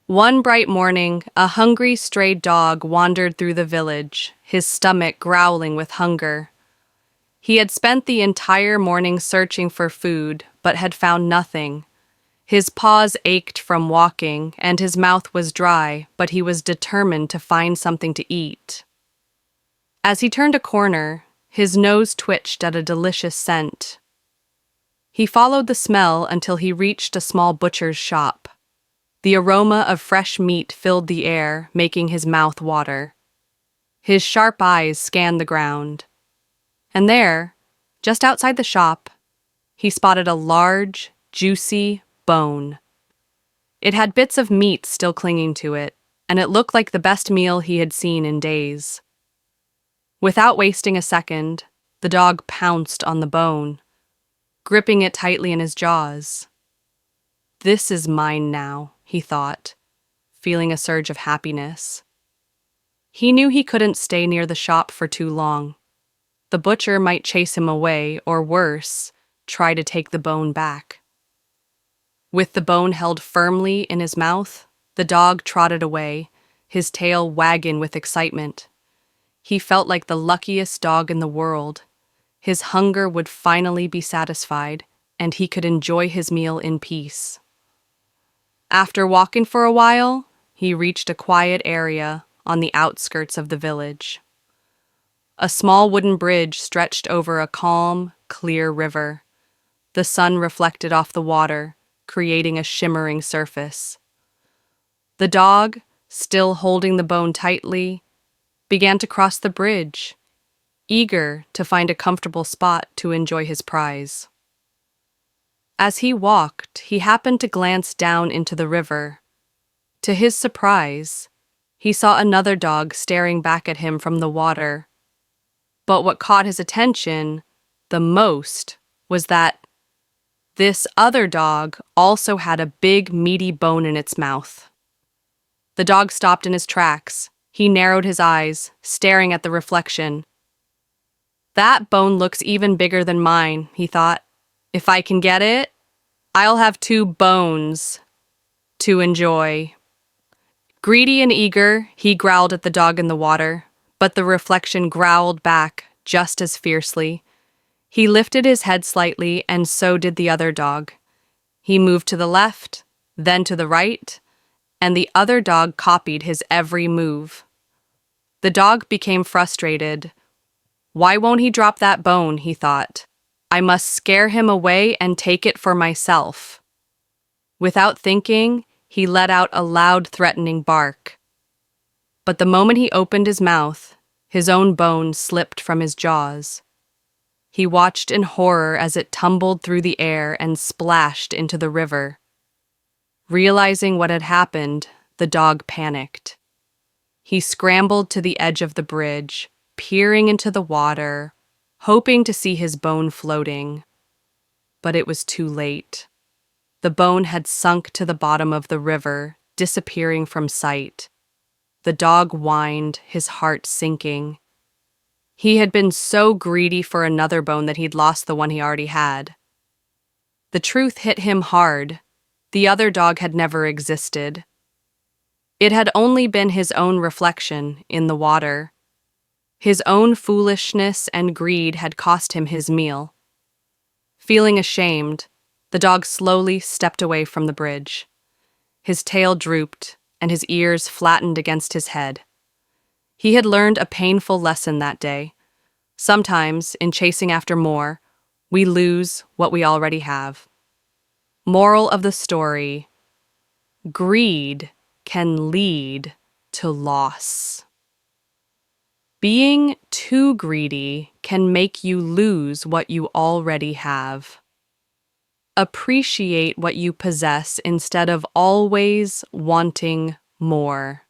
One bright morning, a hungry stray dog wandered through the village, his stomach growling with hunger. He had spent the entire morning searching for food, but had found nothing. His paws ached from walking, and his mouth was dry, but he was determined to find something to eat. As he turned a corner, his nose twitched at a delicious scent. He followed the smell until he reached a small butcher's shop. The aroma of fresh meat filled the air, making his mouth water. His sharp eyes scanned the ground. And there, just outside the shop, he spotted a large, juicy bone. It had bits of meat still clinging to it, and it looked like the best meal he had seen in days. Without wasting a second, the dog pounced on the bone, gripping it tightly in his jaws. "This is mine now," he thought, feeling a surge of happiness. He knew he couldn't stay near the shop for too long. The butcher might chase him away, or worse, try to take the bone back. With the bone held firmly in his mouth, the dog trotted away, his tail wagging with excitement. He felt like the luckiest dog in the world. His hunger would finally be satisfied, and he could enjoy his meal in peace. After walking for a while, he reached a quiet area on the outskirts of the village. A small wooden bridge stretched over a calm, clear river. The sun reflected off the water, creating a shimmering surface. The dog, still holding the bone tightly, began to cross the bridge, eager to find a comfortable spot to enjoy his prize. As he walked, he happened to glance down into the river. To his surprise, he saw another dog staring back at him from the water. But what caught his attention the most was that this other dog also had a big, meaty bone in its mouth. The dog stopped in his tracks. He narrowed his eyes, staring at the reflection. "That bone looks even bigger than mine," he thought. "If I can get it, I'll have 2 bones to enjoy." Greedy and eager, he growled at the dog in the water, but the reflection growled back just as fiercely. He lifted his head slightly, and so did the other dog. He moved to the left, then to the right, and the other dog copied his every move. The dog became frustrated. "Why won't he drop that bone?" he thought. "I must scare him away and take it for myself." Without thinking, he let out a loud, threatening bark. But the moment he opened his mouth, his own bone slipped from his jaws. He watched in horror as it tumbled through the air and splashed into the river. Realizing what had happened, the dog panicked. He scrambled to the edge of the bridge, peering into the water, hoping to see his bone floating. But it was too late. The bone had sunk to the bottom of the river, disappearing from sight. The dog whined, his heart sinking. He had been so greedy for another bone that he'd lost the one he already had. The truth hit him hard. The other dog had never existed. It had only been his own reflection in the water. His own foolishness and greed had cost him his meal. Feeling ashamed, the dog slowly stepped away from the bridge. His tail drooped, and his ears flattened against his head. He had learned a painful lesson that day. Sometimes, in chasing after more, we lose what we already have. Moral of the story: greed can lead to loss. Being too greedy can make you lose what you already have. Appreciate what you possess instead of always wanting more.